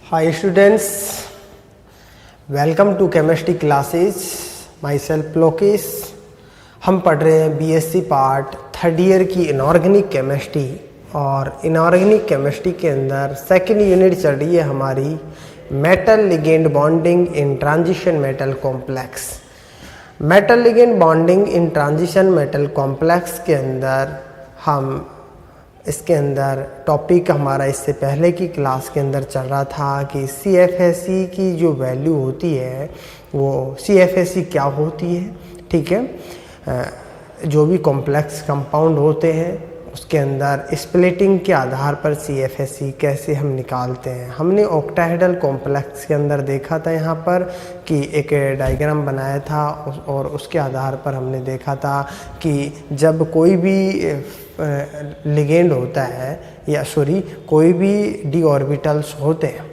Hi students, welcome to chemistry classes. Myself Lokesh. हम पढ़ रहे हैं बीएससी पार्ट थर्ड ईयर की इनऑर्गेनिक केमिस्ट्री और इनऑर्गेनिक केमिस्ट्री के अंदर सेकेंड यूनिट चल रही है हमारी metal ligand bonding in transition metal complex. Metal ligand bonding in transition metal complex के अंदर हम इसके अंदर टॉपिक हमारा इससे पहले की क्लास के अंदर चल रहा था कि CFSE की जो वैल्यू होती है वो CFSE क्या होती है। ठीक है, जो भी कॉम्प्लेक्स कंपाउंड होते हैं उसके अंदर स्प्लिटिंग के आधार पर CFSE कैसे हम निकालते हैं। हमने ऑक्टाहेड्रल कॉम्प्लेक्स के अंदर देखा था यहाँ पर कि एक डायग्राम बनाया था और उसके आधार पर हमने देखा था कि जब कोई भी लिगेंड होता है या कोई भी डी ऑर्बिटल्स होते हैं,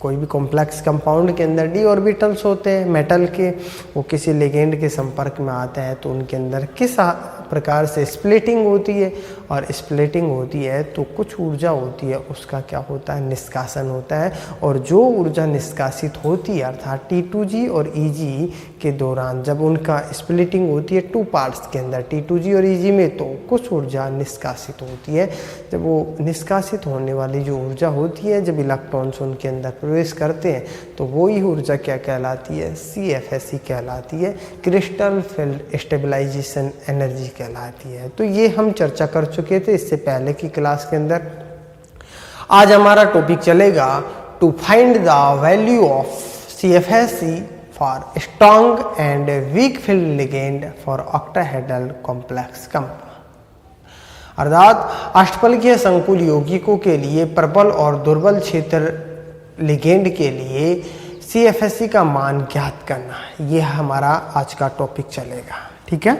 कोई भी कॉम्प्लेक्स कंपाउंड के अंदर डी ऑर्बिटल्स होते हैं मेटल के, वो किसी लिगेंड के संपर्क में आते हैं तो उनके अंदर किस प्रकार से स्प्लिटिंग होती है, और स्प्लिटिंग होती है तो कुछ ऊर्जा होती है उसका क्या होता है, निष्कासन होता है। और जो ऊर्जा निष्कासित होती है अर्थात T2G और EG के दौरान जब उनका स्प्लिटिंग होती है टू पार्ट्स के अंदर T2G और EG में, तो कुछ ऊर्जा निष्कासित होती है। जब वो निष्कासित होने वाली जो ऊर्जा होती है जब इलेक्ट्रॉन्स उनके अंदर प्रवेश करते हैं तो वो ही ऊर्जा क्या कहलाती है, CFSE कहलाती है, क्रिस्टल फील्ड स्टेबलाइजेशन एनर्जी कहलाती है। तो ये हम चर्चा कर चुके थे इससे पहले की क्लास के अंदर। आज हमारा टॉपिक चलेगा to find the value of CFSE for strong and weak field ligand for octahedral complex compound. अर्थात अष्टफलकीय संकुल यौगिकों के लिए प्रबल और दुर्बल क्षेत्र लिगेंड के लिए CFSE का मान ज्ञात करना, यह हमारा आज का टॉपिक चलेगा। ठीक है,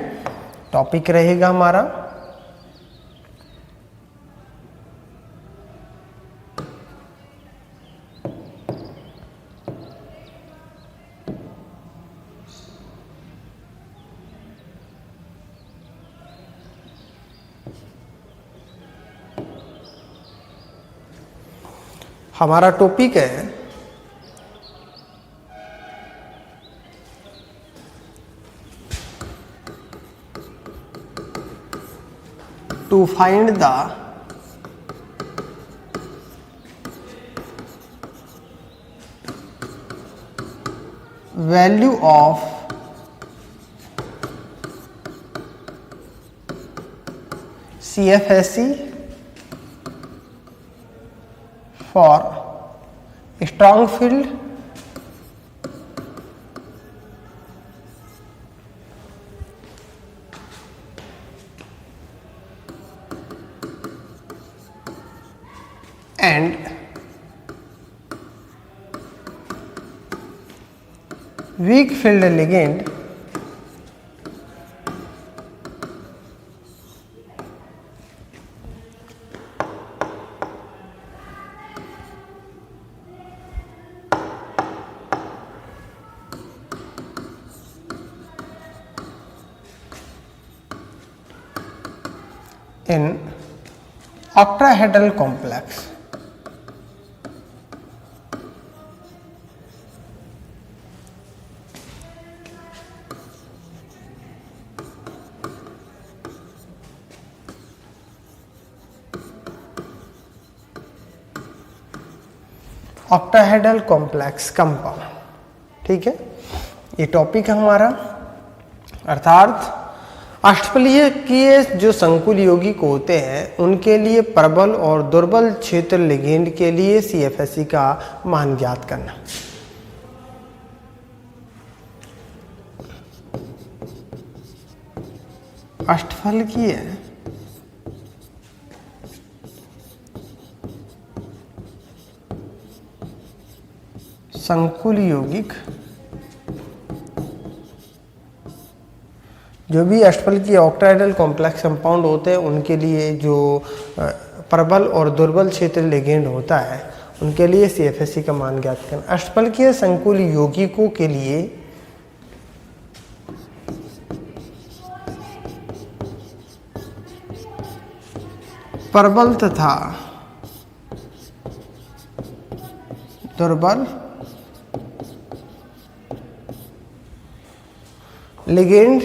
टॉपिक रहेगा हमारा टॉपिक है to find the value of CFSE for strong field and weak field ligand in octahedral complex। Octahedral complex compound. ठीक है, ये टॉपिक है हमारा। अर्थात अष्टफलकीय जो संकुल यौगिक होते हैं उनके लिए प्रबल और दुर्बल क्षेत्र लिगेंड के लिए CFSE का मान ज्ञात करना। अष्टफलकीय संकुल यौगिक, जो भी अष्टफलकीय ऑक्टाहेड्रल कॉम्प्लेक्स कंपाउंड होते हैं उनके लिए जो प्रबल और दुर्बल क्षेत्र लिगेंड होता है उनके लिए CFSE का मान ज्ञात करना। अष्टफलकीय संकुल यौगिकों के लिए प्रबल तथा दुर्बल लिगेंड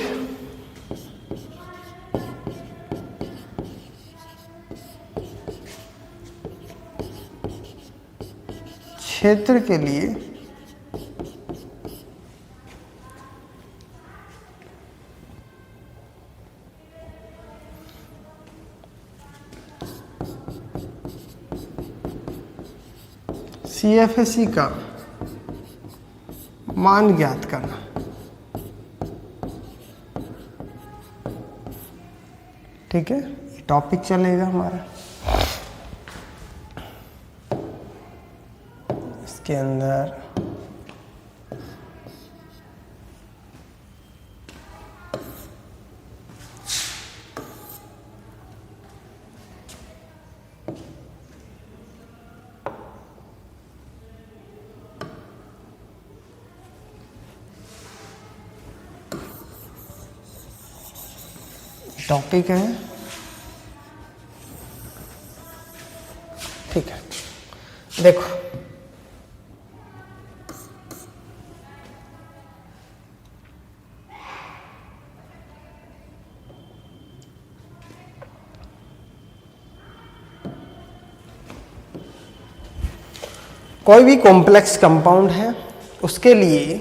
क्षेत्र के लिए CFSE का मान ज्ञात करना। ठीक है, ये टॉपिक चलेगा हमारा। इसके अंदर टॉपिक है। ठीक है, देखो कोई भी कॉम्प्लेक्स कंपाउंड है, उसके लिए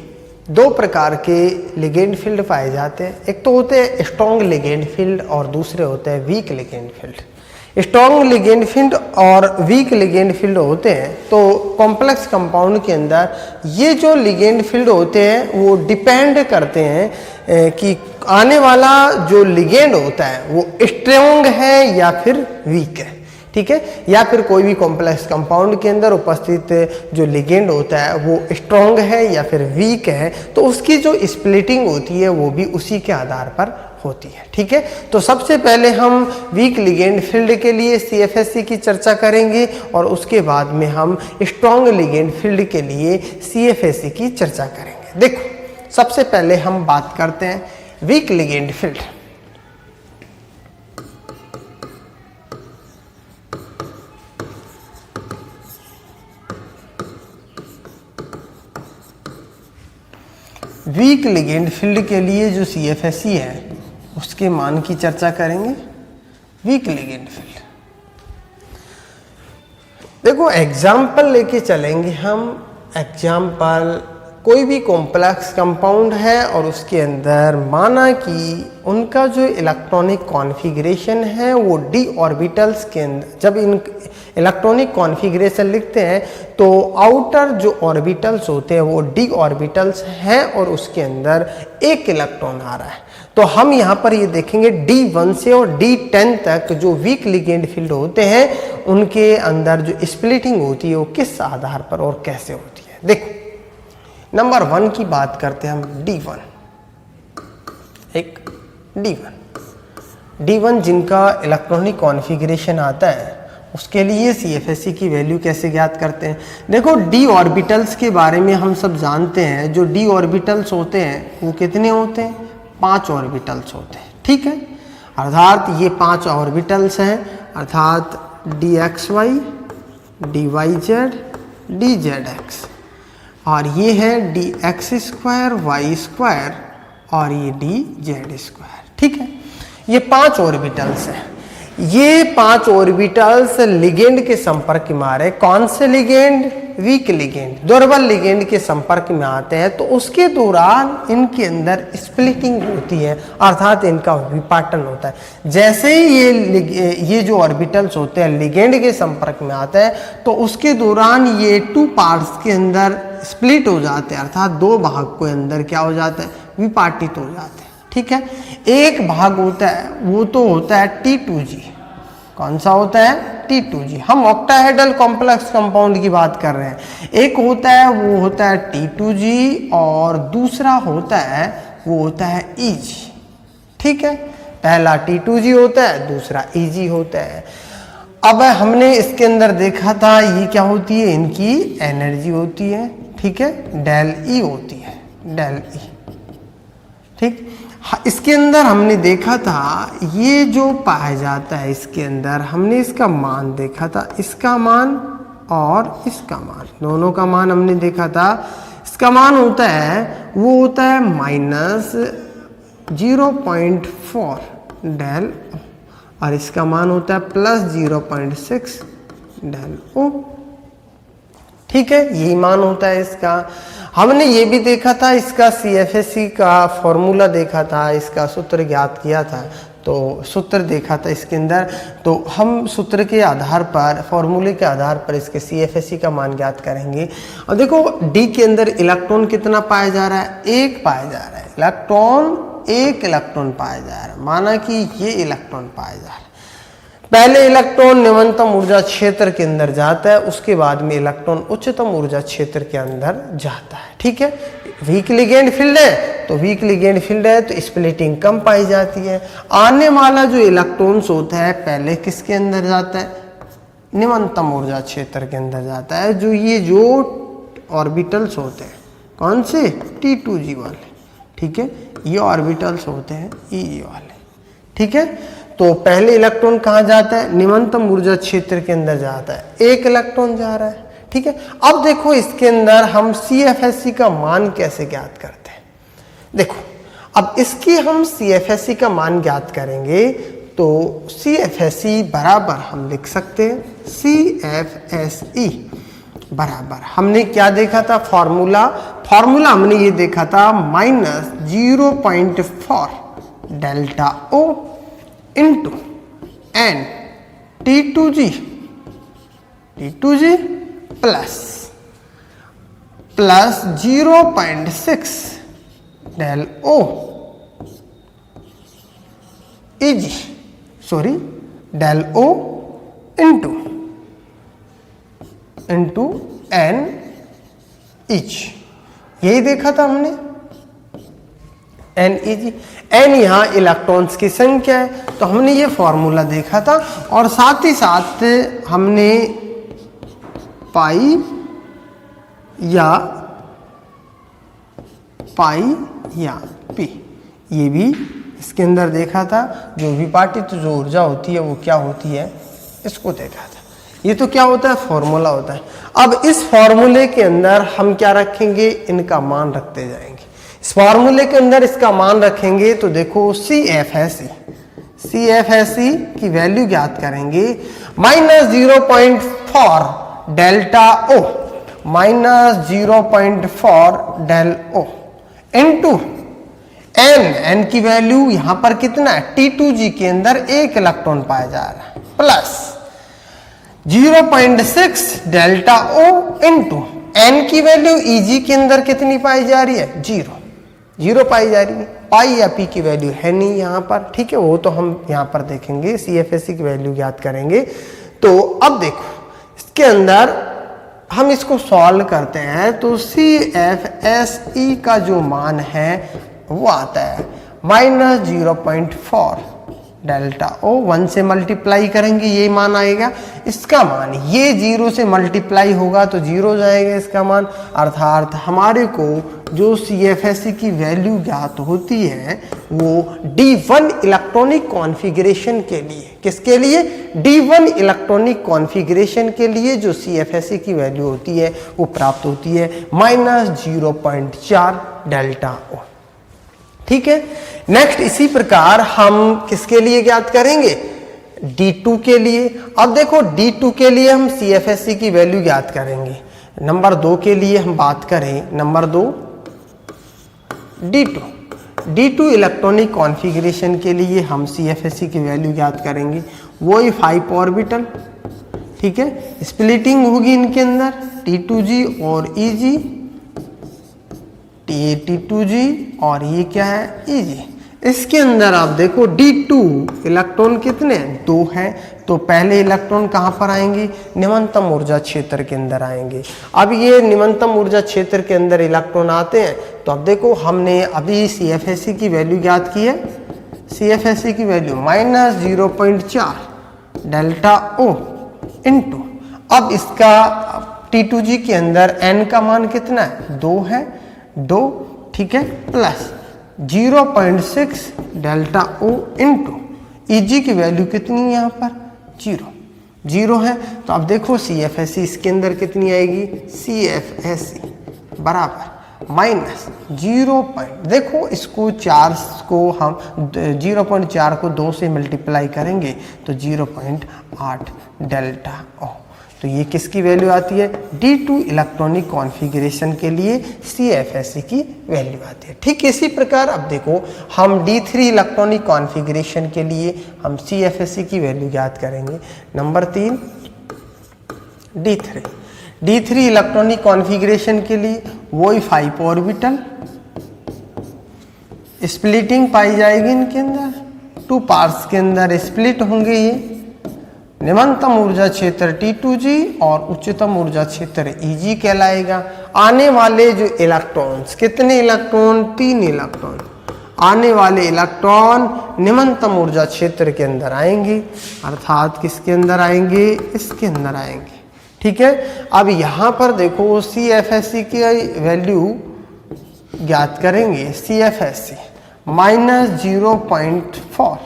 दो प्रकार के लिगेंड फील्ड पाए जाते हैं। एक तो होते हैं स्ट्रॉन्ग लिगेंड फील्ड और दूसरे होते हैं week ligand field. Strong ligand field और वीक लिगेंड फील्ड होते हैं तो कॉम्प्लेक्स कंपाउंड के अंदर ये जो लिगेंड फील्ड होते हैं वो डिपेंड करते हैं कि आने वाला जो लिगेंड होता है वो स्ट्रॉन्ग है या फिर वीक है। ठीक है, या फिर कोई भी कॉम्प्लेक्स कंपाउंड के अंदर उपस्थित जो लिगेंड होता है वो स्ट्रॉन्ग है या फिर वीक है, तो उसकी जो स्प्लिटिंग होती है वो भी उसी के आधार पर होती है। ठीक है, तो सबसे पहले हम वीक लिगेंड फील्ड के लिए CFSE की चर्चा करेंगे और उसके बाद में हम स्ट्रॉन्ग लिगेंड फील्ड के लिए CFSE की चर्चा करेंगे। देखो, सबसे पहले हम बात करते हैं week ligand field. Week ligand field के लिए जो CFSE है उसके मान की चर्चा करेंगे। वीक लिगेंड फील्ड, देखो एग्जाम्पल लेके चलेंगे हम। एग्जाम्पल, कोई भी कॉम्प्लेक्स कंपाउंड है और उसके अंदर माना कि उनका जो इलेक्ट्रॉनिक कॉन्फ़िगरेशन है वो d ऑर्बिटल्स के अंदर, जब इन इलेक्ट्रॉनिक कॉन्फ़िगरेशन लिखते हैं तो आउटर जो ऑर्बिटल्स होते हैं वो d ऑर्बिटल्स हैं और उसके अंदर एक इलेक्ट्रॉन आ रहा है। तो हम यहाँ पर ये देखेंगे D1 से और D10 तक जो वीक लिगेंड फील्ड होते हैं उनके अंदर जो स्प्लिटिंग होती है वो किस आधार पर और कैसे होती है। देखो, नंबर 1 की बात करते हैं हम। D1, एक D1 जिनका इलेक्ट्रॉनिक कॉन्फ़िगरेशन आता है उसके लिए CFSE की वैल्यू कैसे ज्ञात करते हैं। देखो, d ऑर्बिटल्स के बारे में हम सब जानते हैं। जो d ऑर्बिटल्स होते हैं वो कितने होते हैं? 5 ऑर्बिटल्स होते हैं। ठीक है, अर्थात ये 5 ऑर्बिटल्स हैं, अर्थात dxy, dyz, dzx, और ये है dx स्क्वायर, y स्क्वायर और ये dz स्क्वायर। ठीक है, ये 5 ऑर्बिटल्स हैं। ये 5 ऑर्बिटल्स लिगेंड के संपर्क में आ रहे हैं। कौन से लिगेंड? वीक लिगेंड, दुर्बल लिगेंड के संपर्क में आते हैं तो उसके दौरान इनके अंदर स्प्लिटिंग होती है, अर्थात इनका विपाटन होता है। जैसे ही ये जो ऑर्बिटल्स होते हैं लिगेंड के संपर्क में आते हैं तो उसके दौरान ये 2 पार्ट्स के अंदर स्प्लिट हो जाते हैं, अर्थात 2 भाग के अंदर क्या हो जाता है? विपाटित हो जाते हैं। ठीक है, एक भाग होता है वो तो होता है T2G। कौन सा होता है? T2G। हम ऑक्टाहेड्रल कॉम्प्लेक्स कंपाउंड की बात कर रहे हैं। एक होता है वो होता है T2G और दूसरा होता है वो होता है EG। ठीक है, पहला T2G होता है, दूसरा EG होता है। अब हमने इसके अंदर देखा था ये क्या होती है? इनकी एनर्जी होती है। ठीक है, डेल E होती है, डेल E। ठीक, इसके अंदर हमने देखा था ये जो पाया जाता है इसके अंदर हमने इसका मान देखा था, इसका मान और इसका मान, दोनों का मान हमने देखा था। इसका मान होता है, वो होता है -0.4 डेल और इसका मान होता है +0.6 डेल ओ। ठीक है, यही मान होता है इसका। हमने ये भी देखा था, इसका CFSE का फॉर्मूला देखा था, इसका सूत्र ज्ञात किया था, तो सूत्र देखा था इसके अंदर। तो हम सूत्र के आधार पर, फॉर्मूले के आधार पर इसके CFSE का मान ज्ञात करेंगे। और देखो D के अंदर इलेक्ट्रॉन कितना पाया जा रहा है, 1 पाया जा रहा है। एक इलेक्ट्रॉन पाया जा रहा है, माना कि ये इलेक्ट्रॉन पाया जा रहा है। पहले इलेक्ट्रॉन निम्नतम ऊर्जा क्षेत्र के अंदर जाता है, उसके बाद में इलेक्ट्रॉन उच्चतम ऊर्जा क्षेत्र के अंदर जाता है। ठीक है, वीक लिगेंड फील्ड है, तो वीक लिगेंड फील्ड है तो स्प्लिटिंग कम पाई जाती है। आने वाला जो इलेक्ट्रॉन्स होता है पहले किसके अंदर जाता है, निम्नतम ऊर्जा क्षेत्र के अंदर जाता है। जो ये जो ऑर्बिटल्स होते हैं, कौन से, T2G वाले, ठीक है, ये ऑर्बिटल्स होते हैं ये वाले। ठीक है, तो पहले इलेक्ट्रॉन कहाँ जाता है, निम्नतम ऊर्जा क्षेत्र के अंदर जाता है, 1 इलेक्ट्रॉन जा रहा है। ठीक है, अब देखो इसके अंदर हम CFSE का मान कैसे ज्ञात करते हैं। देखो अब इसकी हम CFSE का मान ज्ञात करेंगे, तो CFSE बराबर हम लिख सकते हैं, CFSE बराबर हमने क्या देखा था, फॉर्मूला हमने ये देखा था -0.4 delta O into N T2G plus 0.6 del O EG, del O into N EG, यही देखा था हमने, N EG। N यहाँ इलेक्ट्रॉन्स की संख्या है, तो हमने ये फॉर्मूला देखा था। और साथ ही साथ हमने पाई या P ये भी इसके अंदर देखा था। जो विपाटित जो ऊर्जा होती है वो क्या होती है, इसको देखा था। ये तो क्या होता है, फॉर्मूला होता है। अब इस फॉर्मूले के अंदर हम क्या रखेंगे, इनका मान रखते जाएंगे। इस फॉर्मूले के अंदर इसका मान रखेंगे, तो देखो CFSE की वैल्यू ज्ञात करेंगे, -0.4 delta O, -0.4 del O into N की वैल्यू यहां पर कितना है, T2G के अंदर 1 इलेक्ट्रॉन पाया जा रहा है, plus 0.6 delta O into N की वैल्यू EG के अंदर कितनी पाई जा रही है, 0 पाई जा रही है। पाई या P की वैल्यू है नहीं यहाँ पर। ठीक है, वो तो हम यहाँ पर देखेंगे, CFSE की वैल्यू ज्ञात करेंगे। तो अब देखो इसके अंदर हम इसको सॉल्व करते हैं, तो CFSE का जो मान है वो आता है -0.4 डेल्टा O, 1 से मल्टीप्लाई करेंगे ये मान आएगा। इसका मान ये 0 से मल्टीप्लाई होगा तो 0 जाएगा इसका मान। अर्थात हमारे को जो CFSE की वैल्यू ज्ञात होती है वो D1 इलेक्ट्रॉनिक कॉन्फ़िगरेशन के लिए, किसके लिए, D1 इलेक्ट्रॉनिक कॉन्फ़िगरेशन के लिए जो CFSE की वैल्यू होती है वो प्राप्त होती है -0.4 डेल्टा O। ठीक है, नेक्स्ट इसी प्रकार हम किसके लिए ज्ञात करेंगे, D2 के लिए। अब देखो D2 के लिए हम CFSE की वैल्यू ज्ञात करेंगे। नंबर 2 के लिए हम बात करें, नंबर 2 D2 इलेक्ट्रॉनिक कॉन्फ़िगरेशन के लिए हम CFSE की वैल्यू ज्ञात करेंगे, वही 5 ऑर्बिटल। ठीक है, स्प्लिटिंग होगी इनके अंदर T2G और EG, T2G और ये क्या है, EG। इसके अंदर आप देखो D2 इलेक्ट्रॉन कितने हैं, 2 हैं। तो पहले इलेक्ट्रॉन कहाँ पर आएंगे, निम्नतम ऊर्जा क्षेत्र के अंदर आएंगे। अब ये निम्नतम ऊर्जा क्षेत्र के अंदर इलेक्ट्रॉन आते हैं, तो अब देखो हमने अभी CFSE की वैल्यू ज्ञात की है। CFSE की वैल्यू -0.4 डेल्टा O इंटू, अब इसका T2G के अंदर N का मान कितना है, 2 है, 2। ठीक है, plus 0.6 delta O into EG की वैल्यू कितनी है यहाँ पर, 0। 0 है। तो अब देखो CFSE इसके अंदर कितनी आएगी, CFSE बराबर माइनस 0 पॉइंट, देखो इसको 4 को हम 0.4 को 2 से मल्टीप्लाई करेंगे तो 0.8 डेल्टा ओ। तो ये किसकी वैल्यू आती है, D2 इलेक्ट्रॉनिक कॉन्फ़िगरेशन के लिए CFSE की वैल्यू आती है। ठीक इसी प्रकार अब देखो हम D3 इलेक्ट्रॉनिक कॉन्फ़िगरेशन के लिए हम CFSE की वैल्यू ज्ञात करेंगे। नंबर 3 D3 इलेक्ट्रॉनिक कॉन्फ़िगरेशन के लिए वही 5 ऑर्बिटल स्प्लिटिंग पाई जाएगी, इनके अंदर 2 पार्ट्स के अंदर स्प्लिट होंगे। ये निम्नतम ऊर्जा क्षेत्र T2G और उच्चतम ऊर्जा क्षेत्र EG कहलाएगा। आने वाले जो इलेक्ट्रॉन्स, कितने इलेक्ट्रॉन, 3 इलेक्ट्रॉन, आने वाले इलेक्ट्रॉन निम्नतम ऊर्जा क्षेत्र के अंदर आएंगे, अर्थात किसके अंदर आएंगे, इसके अंदर आएंगे। ठीक है, अब यहां पर देखो CFSE की वैल्यू ज्ञात करेंगे। CFSE minus 0.4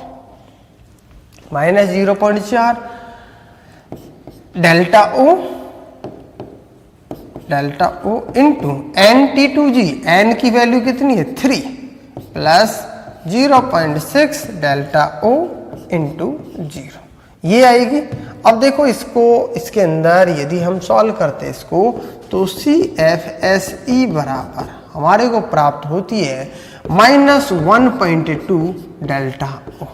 minus 0.4 delta O into NT2G, N की वैल्यू कितनी है 3 प्लस 0.6 डेल्टा O इंटू 0, ये आएगी। अब देखो इसको, इसके अंदर यदि हम सॉल्व करते इसको तो CFSE बराबर हमारे को प्राप्त होती है माइनस 1.2 डेल्टा O।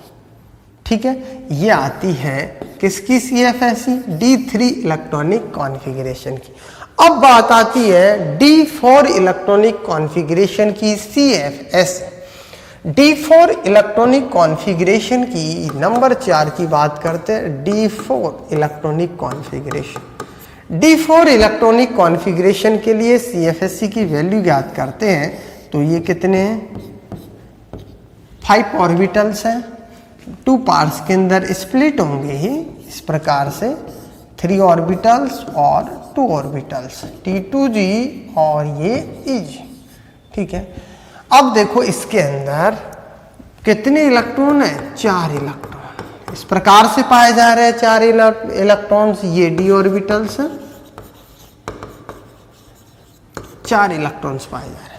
ठीक है, ये आती है किसकी, CFSE D3 इलेक्ट्रॉनिक कॉन्फ़िगरेशन की। अब बात आती है D4 इलेक्ट्रॉनिक कॉन्फ़िगरेशन की CFSE। D4 इलेक्ट्रॉनिक कॉन्फ़िगरेशन की नंबर 4 की बात करते हैं। D4 electronic configuration, D4 electronic configuration के लिए CFSE की वैल्यू ज्ञात करते हैं। तो ये कितने हैं, 5 ऑर्बिटल्स हैं, 2 पार्ट्स के अंदर स्प्लिट होंगे ही इस प्रकार से, 3 ऑर्बिटल्स और 2 ऑर्बिटल्स T2G और ये EG। ठीक है, अब देखो इसके अंदर कितने इलेक्ट्रॉन है, 4 इलेक्ट्रॉन इस प्रकार से पाए जा रहे हैं। 4 इलेक्ट्रॉन्स, ये d ऑर्बिटल्स हैं, 4 इलेक्ट्रॉन्स पाए जा रहे हैं।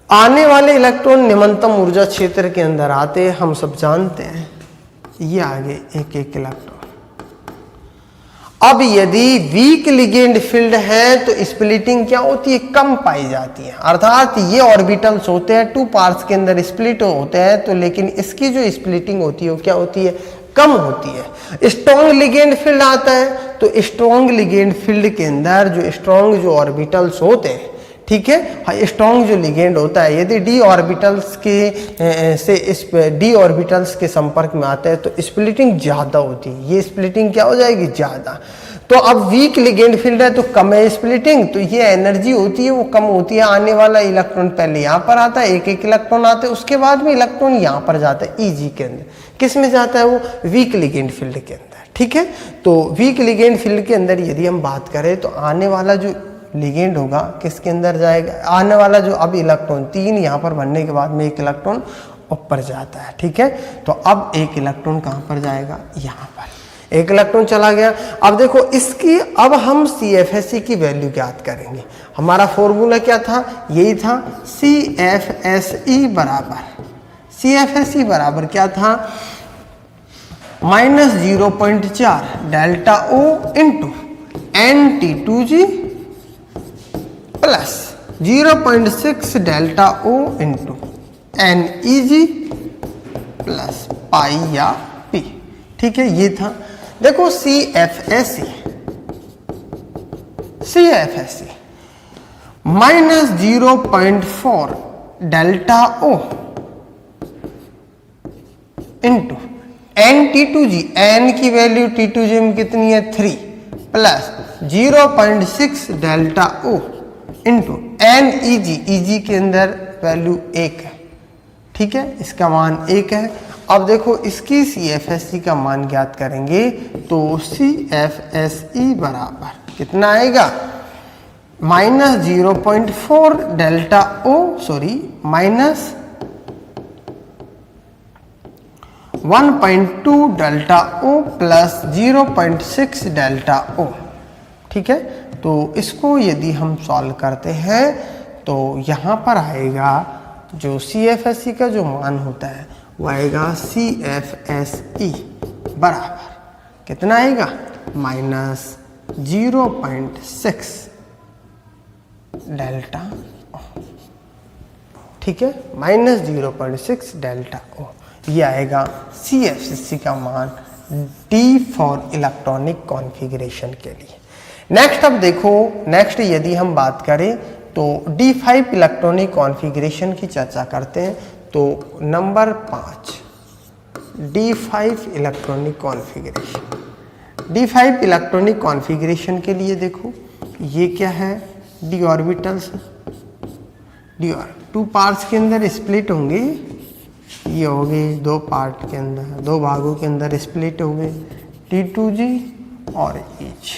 आने वाले इलेक्ट्रॉन निम्नतम ऊर्जा क्षेत्र के अंदर आते हैं, हम सब जानते हैं, ये आगे एक इलेक्ट्रॉन। अब यदि वीक लिगेंड फील्ड है तो स्प्लिटिंग क्या होती है, कम पाई जाती है, अर्थात ये ऑर्बिटल्स होते हैं 2 पार्ट्स के अंदर स्प्लिट होते हैं, तो लेकिन इसकी जो स्प्लिटिंग होती है वो क्या होती है, कम होती है। स्ट्रॉन्ग लिगेंड फील्ड आता है तो स्ट्रॉन्ग लिगेंड फील्ड के अंदर जो स्ट्रॉन्ग जो ऑर्बिटल्स होते हैं, ठीक है, स्ट्रॉन्ग जो लिगेंड होता है, यदि d ऑर्बिटल्स के से इस d ऑर्बिटल्स के संपर्क में आता है तो स्प्लिटिंग ज़्यादा होती है, ये स्प्लिटिंग क्या हो जाएगी, ज़्यादा। तो अब वीक लिगेंड फील्ड है तो कम है स्प्लिटिंग, तो ये एनर्जी होती है वो कम होती है। आने वाला इलेक्ट्रॉन पहले यहाँ पर आता है, एक इलेक्ट्रॉन आता है, उसके बाद में इलेक्ट्रॉन यहाँ पर जाता है EG के अंदर। किस में जाता है वो, वीक लिगेंड फील्ड के अंदर। ठीक है, तो वीक लिगेंड फील्ड के अंदर यदि हम बात करें तो आने वाला जो लिगेंड होगा किसके अंदर जाएगा, आने वाला जो अब इलेक्ट्रॉन 3 यहाँ पर बनने के बाद में एक इलेक्ट्रॉन ऊपर जाता है। ठीक है, तो अब एक इलेक्ट्रॉन कहाँ पर जाएगा, यहाँ पर एक इलेक्ट्रॉन चला गया। अब देखो इसकी, अब हम CFSE की वैल्यू ज्ञात करेंगे। हमारा फॉर्मूला क्या था, यही था, CFSE बराबर क्या था, minus 0.4 delta O into NT2G plus 0.6 delta O into NEG plus pi या P। ठीक है, ये था। देखो CFSE minus 0.4 delta O into NT2G, N की वैल्यू T2G में कितनी है 3 plus 0.6 delta O into NEG, EG के अंदर वैल्यू 1 है। ठीक है, इसका मान 1 है। अब देखो इसकी CFSE का मान ज्ञात करेंगे तो CFSE बराबर कितना आएगा, minus 0.4 delta O, sorry minus 1.2 delta O plus 0.6 delta O। ठीक है, तो इसको यदि हम सॉल्व करते हैं तो यहाँ पर आएगा जो CFSE का जो मान होता है वो आएगा CFSE बराबर कितना आएगा -0.6 डेल्टा O। ठीक है, -0.6 डेल्टा O ये आएगा CFSE का मान D फॉर इलेक्ट्रॉनिक कॉन्फ़िगरेशन के लिए। नेक्स्ट अब देखो, नेक्स्ट यदि हम बात करें तो D5 इलेक्ट्रॉनिक कॉन्फ़िगरेशन की चर्चा करते हैं। तो number 5 D5 electronic configuration. D5 electronic configuration के लिए देखो ये क्या है, d orbitals, d two parts के अंदर स्प्लिट होंगे, ये हो गए दो पार्ट के अंदर, दो भागों के अंदर स्प्लिट हो गए T2G और H।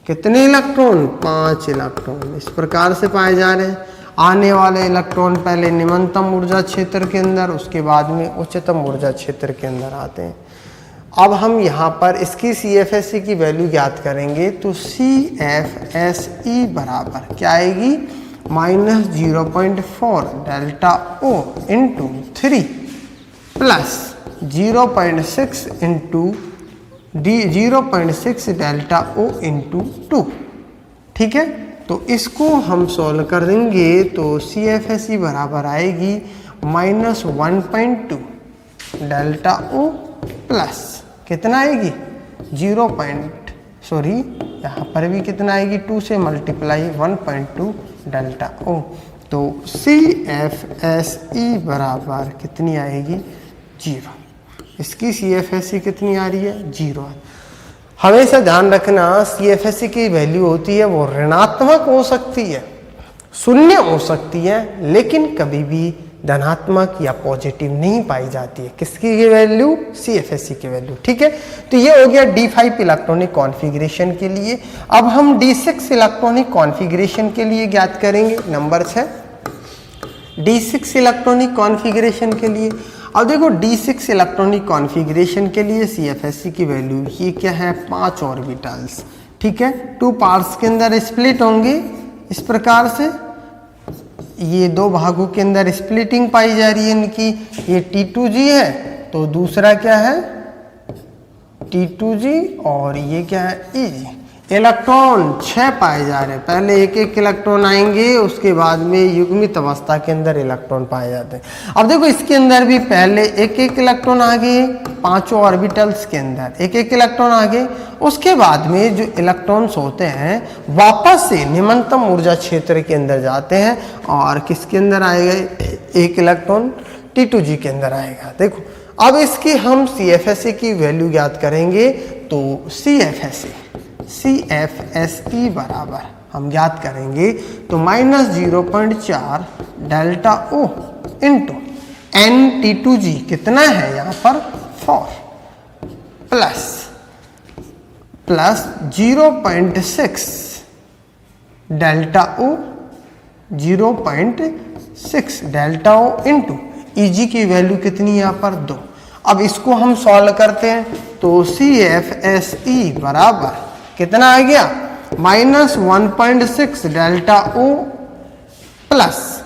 कितने इलेक्ट्रॉन? 5 इलेक्ट्रॉन इस प्रकार से पाए जा रहे हैं। आने वाले इलेक्ट्रॉन पहले निम्नतम ऊर्जा क्षेत्र के अंदर, उसके बाद में उच्चतम ऊर्जा क्षेत्र के अंदर आते हैं। अब हम यहाँ पर इसकी CFSE की वैल्यू ज्ञात करेंगे तो CFSE बराबर क्या आएगी -0.4 delta O into 3 plus 0.6 into 0.6 delta O into 2। ठीक है, तो इसको हम सॉल्व कर देंगे तो CFSE बराबर आएगी -1.2 डेल्टा O प्लस कितना आएगी यहाँ पर भी कितना आएगी 2 से मल्टीप्लाई 1.2 डेल्टा O। तो CFSE बराबर कितनी आएगी 0। इसकी CFSE कितनी आ रही है 0। हमेशा ध्यान रखना CFSE की वैल्यू होती है वो ऋणात्मक हो सकती है, शून्य हो सकती है, लेकिन कभी भी धनात्मक या पॉजिटिव नहीं पाई जाती है। किसकी वैल्यू? CFSE की वैल्यू। ठीक है, तो ये हो गया D5 इलेक्ट्रॉनिक कॉन्फ़िगरेशन के लिए। अब हम D6 इलेक्ट्रॉनिक कॉन्फ़िगरेशन के लिए ज्ञात करेंगे। नंबर 6 D6 इलेक्ट्रॉनिक कॉन्फ़िगरेशन के लिए। अब देखो D6 इलेक्ट्रॉनिक कॉन्फ़िगरेशन के लिए CFSE की वैल्यू ये क्या है 5 ऑर्बिटल्स। ठीक है, 2 पार्ट्स के अंदर स्प्लिट होंगे इस प्रकार से, ये दो भागों के अंदर स्प्लिटिंग पाई जा रही है इनकी। ये T2G है तो दूसरा क्या है T2G और ये क्या है EG। इलेक्ट्रॉन 6 पाए जा रहे हैं, पहले एक एक इलेक्ट्रॉन आएंगे, उसके बाद में युग्मित अवस्था के अंदर इलेक्ट्रॉन पाए जाते हैं। अब देखो इसके अंदर भी पहले एक एक इलेक्ट्रॉन आ गए, 5 ऑर्बिटल्स के अंदर एक एक इलेक्ट्रॉन आ गए। उसके बाद में जो इलेक्ट्रॉन्स होते हैं वापस से निम्नतम ऊर्जा क्षेत्र के अंदर जाते हैं और किसके अंदर आएगा एक इलेक्ट्रॉन T2G के अंदर आएगा। देखो अब इसकी हम CFSE की वैल्यू ज्ञात करेंगे तो CFSE बराबर हम ज्ञात करेंगे तो -0.4 डेल्टा O इंटू N-T2G कितना है यहाँ पर 4 plus 0.6 delta O 0.6 delta O into EG की वैल्यू कितनी यहाँ पर 2। अब इसको हम सॉल्व करते हैं तो CFSE बराबर कितना आ गया -1.6 delta O plus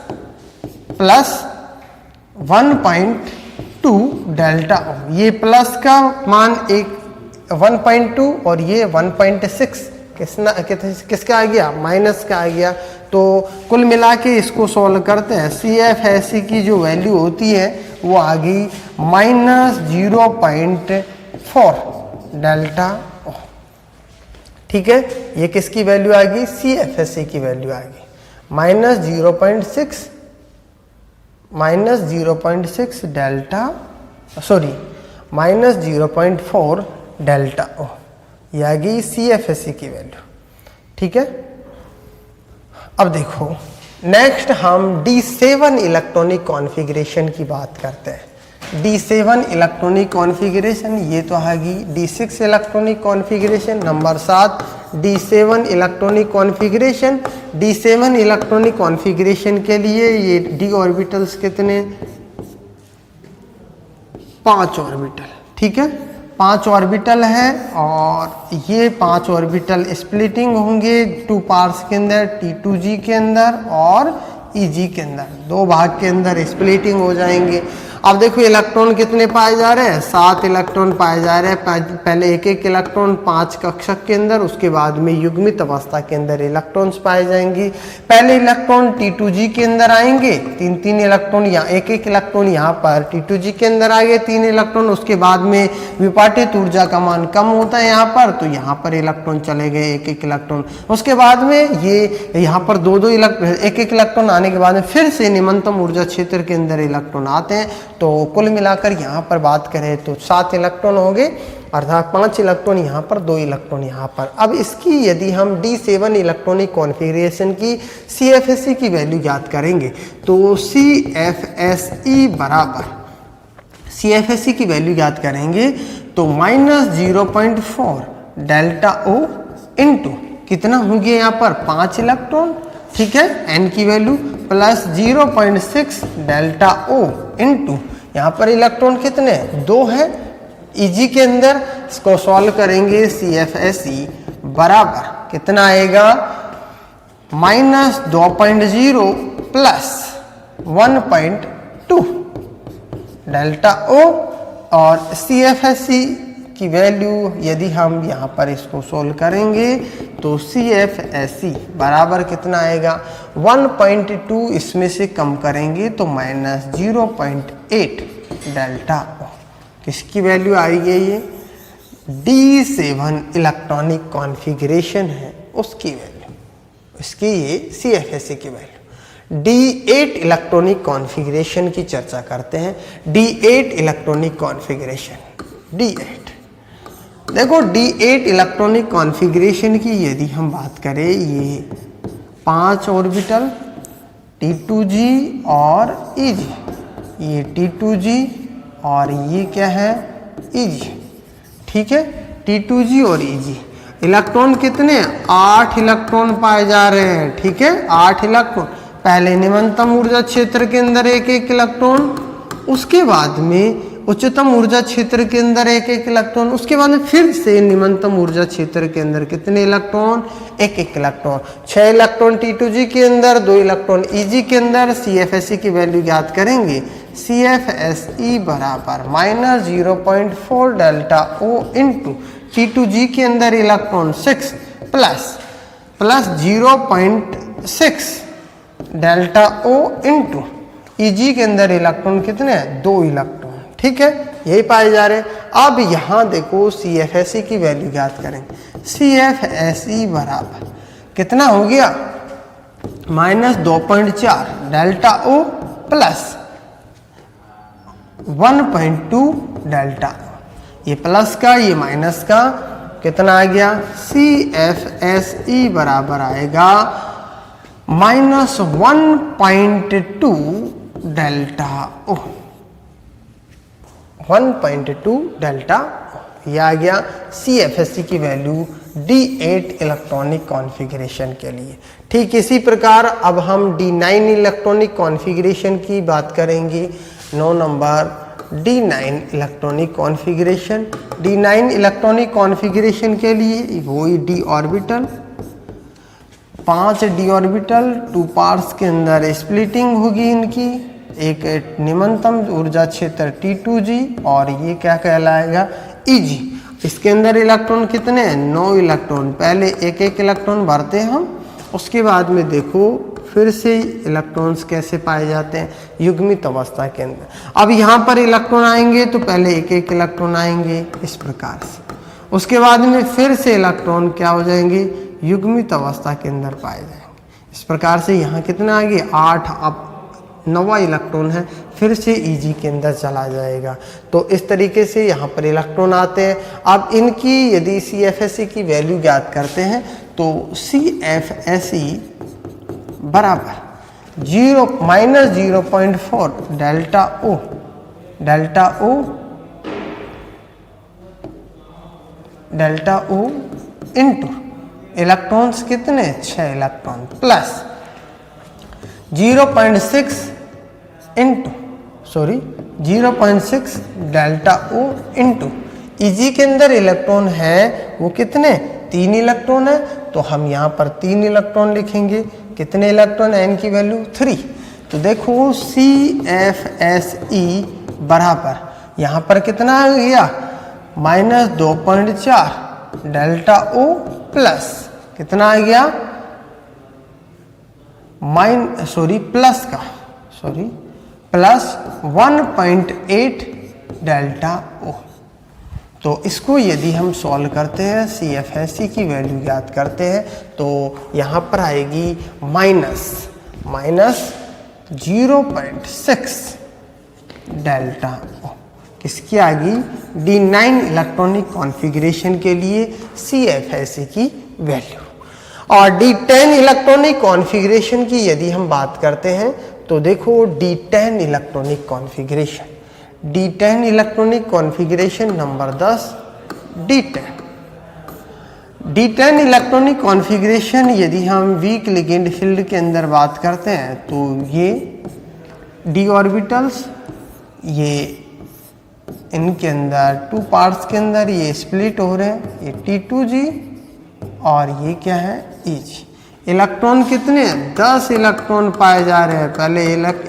1.2 delta O। ये प्लस का मान एक 1.2 और ये 1.6 किसका आ गया माइनस का आ गया। तो कुल मिला के इसको सॉल्व करते हैं। CFSE की जो वैल्यू होती है वो आ गई -0.4 डेल्टा O। ठीक है, ये किसकी वैल्यू आ गई CFSE की वैल्यू आ गई -0.6 डेल्टा -0.4 डेल्टा O। ये आ गई CFSE की वैल्यू। ठीक है, अब देखो नेक्स्ट हम D7 इलेक्ट्रॉनिक कॉन्फ़िगरेशन की बात करते हैं। D7 इलेक्ट्रॉनिक कॉन्फ़िगरेशन ये तो आएगी D6 electronic configuration. Number 7 D7 electronic configuration. D7 electronic configuration के लिए ये d ऑर्बिटल्स कितने 5 ऑर्बिटल। ठीक है, 5 ऑर्बिटल है और ये 5 ऑर्बिटल स्प्लिटिंग होंगे 2 पार्ट्स के अंदर, T2G के अंदर और EG के अंदर, 2 भाग के अंदर स्प्लिटिंग हो जाएंगे। अब देखो इलेक्ट्रॉन कितने पाए जा रहे हैं, 7 इलेक्ट्रॉन पाए जा रहे हैं। पहले एक एक इलेक्ट्रॉन 5 कक्षक के अंदर, उसके बाद में युग्मित अवस्था के अंदर इलेक्ट्रॉन्स पाए जाएंगे। पहले इलेक्ट्रॉन T2G के अंदर आएंगे, 3 इलेक्ट्रॉन यहाँ, एक इलेक्ट्रॉन यहाँ पर T2G के अंदर आ गए 3 इलेक्ट्रॉन। उसके बाद में विपाटित ऊर्जा का मान कम होता है यहाँ पर, तो यहाँ पर इलेक्ट्रॉन चले गए एक इलेक्ट्रॉन। उसके बाद में ये यहाँ पर 2 इलेक्ट्रॉन, एक इलेक्ट्रॉन आने के बाद में फिर से निम्नतम ऊर्जा क्षेत्र के अंदर इलेक्ट्रॉन आते हैं। तो कुल मिलाकर यहाँ पर बात करें तो 7 इलेक्ट्रॉन हो गए, अर्थात 5 इलेक्ट्रॉन यहाँ पर, 2 इलेक्ट्रॉन यहाँ पर। अब इसकी यदि हम D7 इलेक्ट्रॉनिक कॉन्फ़िगरेशन की CFSE की वैल्यू ज्ञात करेंगे तो CFSE बराबर, CFSE की वैल्यू ज्ञात करेंगे तो -0.4 डेल्टा O इंटू कितना होंगे यहाँ पर 5 इलेक्ट्रॉन, ठीक है, n की value, plus 0.6 delta O into यहाँ पर इलेक्ट्रॉन कितने 2 है EG के अंदर। इसको सॉल्व करेंगे CFSE बराबर कितना आएगा -2.0 प्लस 1.2 डेल्टा O। और CFSE की वैल्यू यदि हम यहाँ पर इसको सोल्व करेंगे तो CFSE बराबर कितना आएगा 1.2, इसमें से कम करेंगे तो -0.8 डेल्टा O। किसकी वैल्यू आएगी, ये D7 इलेक्ट्रॉनिक कॉन्फ़िगरेशन है उसकी वैल्यू, इसकी ये CFSE की वैल्यू। D8 इलेक्ट्रॉनिक कॉन्फ़िगरेशन की चर्चा करते हैं। D8 इलेक्ट्रॉनिक कॉन्फ़िगरेशन, D8 देखो, D8 इलेक्ट्रॉनिक कॉन्फ़िगरेशन की यदि हम बात करें, ये 5 ऑर्बिटल T2G और EG, ये T2G और ये क्या है EG, ठीक है, T2G और EG। इलेक्ट्रॉन कितने 8 इलेक्ट्रॉन पाए जा रहे हैं, ठीक है, 8 इलेक्ट्रॉन। पहले निम्नतम ऊर्जा क्षेत्र के अंदर एक इलेक्ट्रॉन, उसके बाद में उच्चतम ऊर्जा क्षेत्र के अंदर एक इलेक्ट्रॉन, उसके बाद में फिर से निम्नतम ऊर्जा क्षेत्र के अंदर कितने इलेक्ट्रॉन, एक इलेक्ट्रॉन। 6 इलेक्ट्रॉन T2G के अंदर, 2 इलेक्ट्रॉन EG के अंदर। CFSE की वैल्यू ज्ञात करेंगे, CFSE बराबर -0.4 डेल्टा O इंटू T2G के अंदर electron 6 plus 0.6 delta O into EG के अंदर इलेक्ट्रॉन कितने हैं 2 इलेक्ट्रॉन, ठीक है, यही पाए जा रहे हैं। अब यहाँ देखो CFSE की वैल्यू ज्ञात करेंगे, CFSE बराबर कितना हो गया -2.4 delta O plus 1.2 delta O। ये प्लस का, ये माइनस का, कितना आ गया CFSE बराबर आएगा -1.2 डेल्टा O, 1.2 डेल्टा O। यह आ गया CFSE की वैल्यू D8 इलेक्ट्रॉनिक कॉन्फ़िगरेशन के लिए। ठीक इसी प्रकार अब हम D9 इलेक्ट्रॉनिक कॉन्फ़िगरेशन की बात करेंगे। 9 number D9 electronic configuration. D9 electronic configuration के लिए वही d orbital, 5 d orbital 2 parts के अंदर स्प्लिटिंग होगी इनकी। एक निम्नतम ऊर्जा क्षेत्र T2G और ये क्या कहलाएगा EG। इसके अंदर इलेक्ट्रॉन कितने हैं 9 इलेक्ट्रॉन। पहले एक इलेक्ट्रॉन भरते हैं हम, उसके बाद में देखो फिर से इलेक्ट्रॉन्स कैसे पाए जाते हैं युग्मित अवस्था के अंदर। अब यहाँ पर इलेक्ट्रॉन आएंगे तो पहले एक इलेक्ट्रॉन आएंगे इस प्रकार से, उसके बाद में फिर से इलेक्ट्रॉन क्या हो जाएंगे युग्मित अवस्था के अंदर पाए जाएंगे। इस प्रकार से यहाँ कितना आ गया 8, अब 9वां इलेक्ट्रॉन है फिर से EG के अंदर चला जाएगा। तो इस तरीके से यहाँ पर इलेक्ट्रॉन आते हैं। अब इनकी यदि CFSE की वैल्यू ज्ञात करते हैं तो CFSE बराबर -0.4 डेल्टा O इंटू इलेक्ट्रॉन्स कितने 6 electron plus 0.6 0.6 delta O into Eg के अंदर इलेक्ट्रॉन है वो कितने 3 इलेक्ट्रॉन है, तो हम यहाँ पर 3 इलेक्ट्रॉन लिखेंगे। कितने इलेक्ट्रॉन है, n की वैल्यू 3। तो देखो CFSE बराबर यहाँ पर कितना आ गया -2.4 डेल्टा O प्लस कितना आ गया प्लस 1.8 डेल्टा O। तो इसको यदि हम सॉल्व करते हैं, CFSE की वैल्यू ज्ञात करते हैं, तो यहाँ पर आएगी माइनस 0.6 डेल्टा O। किसकी आ गई D9 इलेक्ट्रॉनिक कॉन्फ़िगरेशन के लिए CFSE की वैल्यू। और D10 इलेक्ट्रॉनिक कॉन्फ़िगरेशन की यदि हम बात करते हैं तो देखो D10 electronic configuration, D10 electronic configuration number 10 D10 electronic configuration यदि हम वीक लिगेंड फील्ड के अंदर बात करते हैं तो ये d ऑर्बिटल्स, ये इनके अंदर 2 पार्ट्स के अंदर ये स्प्लिट हो रहे हैं, ये T2G और ये क्या है Eg। इलेक्ट्रॉन कितने 10 इलेक्ट्रॉन पाए जा रहे हैं। पहले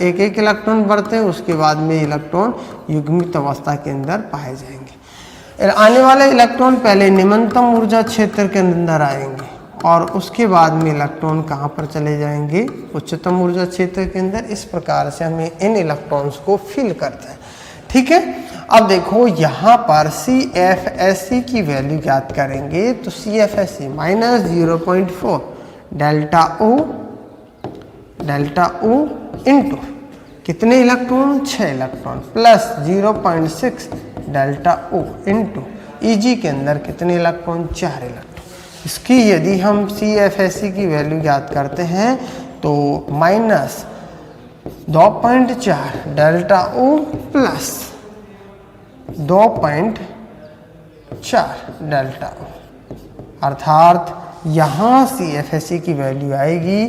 एक इलेक्ट्रॉन बढ़ते हैं, उसके बाद में इलेक्ट्रॉन युग्मित अवस्था के अंदर पाए जाएंगे। आने वाले इलेक्ट्रॉन पहले निम्नतम ऊर्जा क्षेत्र के अंदर आएंगे और उसके बाद में इलेक्ट्रॉन कहाँ पर चले जाएंगे उच्चतम ऊर्जा क्षेत्र के अंदर। इस प्रकार से हमें इन इलेक्ट्रॉन्स को फिल करते हैं, ठीक है। अब देखो यहाँ पर CFSE की वैल्यू ज्ञात करेंगे तो CFSE -0.4 डेल्टा O इंटू कितने electron 6 electron plus 0.6 delta O into Eg के अंदर कितने इलेक्ट्रॉन 4 इलेक्ट्रॉन। इसकी यदि हम CFSE की वैल्यू ज्ञात करते हैं तो -2.4 delta O plus 2.4 delta O, अर्थात यहाँ CFSE की वैल्यू आएगी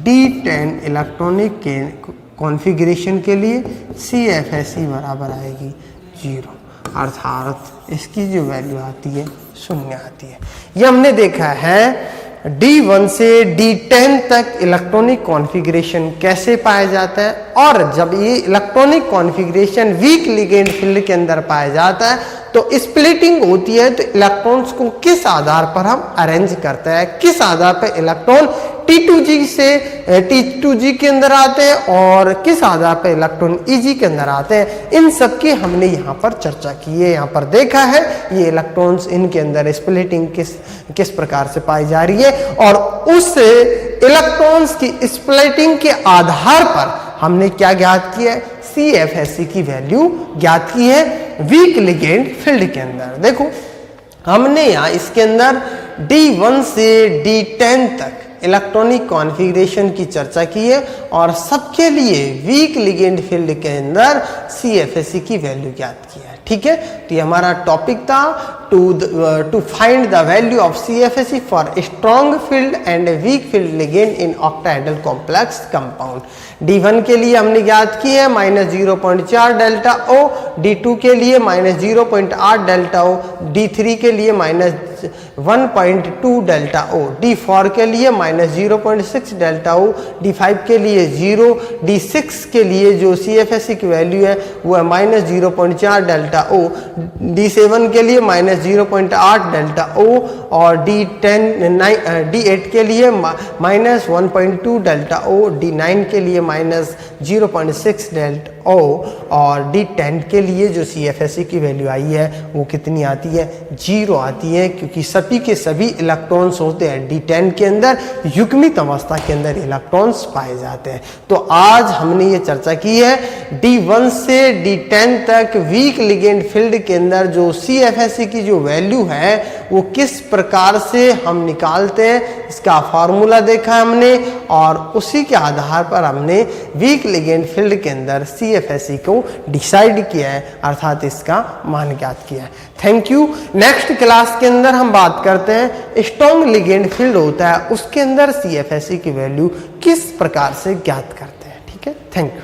D10 इलेक्ट्रॉनिक के कॉन्फ़िगरेशन के लिए CFSE बराबर आएगी 0, अर्थात इसकी जो वैल्यू आती है 0 आती है। ये हमने देखा है D1 से D10 तक इलेक्ट्रॉनिक कॉन्फ़िगरेशन कैसे पाया जाता है, और जब ये electronic configuration week ligand field के अंदर पाया जाता है तो स्प्लिटिंग होती है, तो इलेक्ट्रॉन्स को किस आधार पर हम अरेंज करते हैं, किस आधार पर इलेक्ट्रॉन T2G से T2G के अंदर आते हैं और किस आधार पर इलेक्ट्रॉन Eg के अंदर आते हैं, इन सब की हमने यहाँ पर चर्चा की है। यहाँ पर देखा है ये इलेक्ट्रॉन्स इनके अंदर स्प्लिटिंग किस प्रकार से पाई जा रही है, और उस इलेक्ट्रॉन्स की स्प्लिटिंग के आधार पर हमने क्या ज्ञात किया है CFSE की वैल्यू ज्ञात की है वीक लिगेंड फील्ड के अंदर। देखो हमने यहाँ इसके अंदर D1 से D10 तक इलेक्ट्रॉनिक कॉन्फ़िगरेशन की चर्चा की है और सबके लिए वीक लिगेंड फील्ड के अंदर CFSE की वैल्यू ज्ञात की है, ठीक है। तो ये हमारा टॉपिक था to find the value of CFSE for strong field and weak field ligand in octahedral complex compound. D1 के लिए हमने ज्ञात की है -0.4 डेल्टा O, D2 के लिए -0.8 डेल्टा O, D3 के लिए -1.2 डेल्टा O, D4 के लिए -0.6 डेल्टा O, D5 के लिए 0, D6 के लिए जो CFSE की वैल्यू है वो है -0.4 डेल्टा O, D7 के लिए -0.8 डेल्टा O और D8 के लिए -1.2 डेल्टा O, D9 के लिए -0.6 डेल्टा O और D10 के लिए जो CFSE की वैल्यू आई है वो कितनी आती है 0 आती है, क्योंकि सभी के सभी इलेक्ट्रॉन्स होते हैं D10 के अंदर, युग्मित अवस्था के अंदर इलेक्ट्रॉन्स पाए जाते हैं। तो आज हमने ये चर्चा की है D1 से D10 तक वीक लिगेंड फील्ड के अंदर जो CFSE की जो वैल्यू है वो किस प्रकार से हम निकालते हैं, इसका फॉर्मूला देखा हमने और उसी के आधार पर हमने वीक लिगेंड फील्ड के अंदर CFSE को डिसाइड किया है, अर्थात इसका मान ज्ञात किया है। Thank you. नेक्स्ट क्लास के अंदर हम बात करते हैं स्ट्रॉन्ग लिगेंड फील्ड होता है उसके अंदर CFSE की वैल्यू किस प्रकार से ज्ञात करते हैं, ठीक है। Thank you.